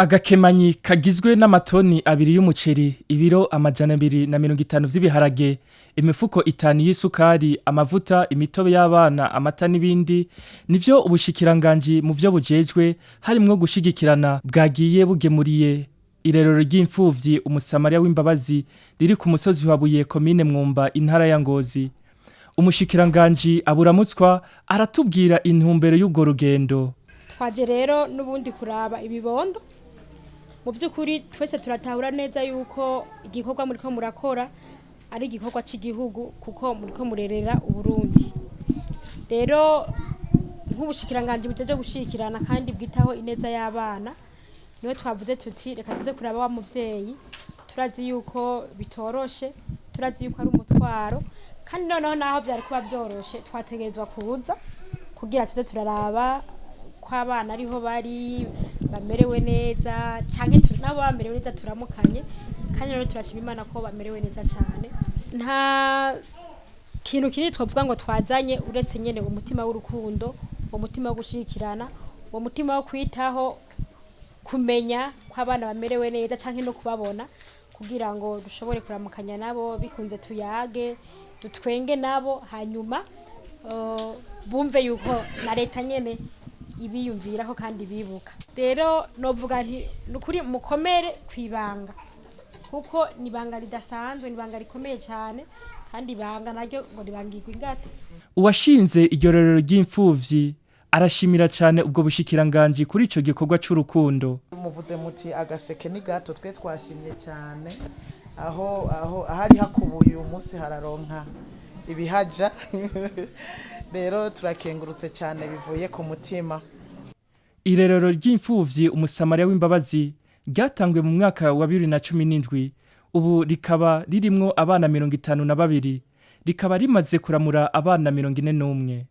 Agakemanyi kagizwe n'amatoni abiri y'umuceri, ibiro amajana 250 vy'ibiharage, imifuko 5 y'isukari, amavuta, imitobe y'abana, amata n'ibindi, nivyo Ubushikiranganji muvyo bujejwe harimwo gushigikirana bwagiye bugemuriye irerero ry'impfuvyi UMUSAMARIYA W'IMBABAZI riri ku musozi wa Buye komine Mwumba intara ya Ngozi. Umushikiranganji aburamutswa aratubwira intumbero y'ubwo rugendo. Twaje rero n'ubundi kuraba ibibondo. Mu by'ukuri twese turatahura neza yuko igikorwa muri ko murakora ari igikorwa cy'igihugu kuko muri ko murerera Uburundi. Rero nk'Ubushikiranganji bujejwe gushigikirana kandi bwitaho ineza y'abana, niwe twavuze tuti reka tuze kuraba wa muvyeyi, turazi yuko bitoroshe, turazi yuko ari umutwaro, kandi noneho naho byari kuba byoroshe twategerezwa kuza kugira tuze turaraba ko abana ariho bari bamerewe neza canke nabo bamerewe neza turamukanye, kandi rero turashima Imana ko bamerewe neza cyane. Nta kintu kiri twavuga ngo twazanye uretse nyene umutima w'urukundo, umutima wo gushikirana, umutima wo kwitaho, kumenya ko abana bamerewe neza canke no kubabona kugira ngo dushobore kuramukanya nabo, bikunze tuyage dutwenge nabo, hanyuma bumve yuko na leta nyene ibiyumviraho kandi bibuka. Rero novuga nti nukuri mukomere kwibanga kuko nibanga ridasanzwe, nibanga rikomeye cyane, kandi ibanga naryo ngo ribangirwa ingate. Uwashinze iryo rerero ry'impfuvyi arashimira cyane ubwo bushikiranganji kuri ico gikorwa c'urukundo. Muvuze muti agaseke ni gato, twe twashimye cyane aho ahari hakubuye uyu munsi hararonka ibihaja. Rero turakengurutse cyane bivuye ku mutima. Irerero ry'impfuvyi UMUSAMARIYA W'IMBABAZI ryatangwe mu mwaka wa 2017, ubu rikaba ririmwo abana 52, rikaba rimaze kuramura abana 41.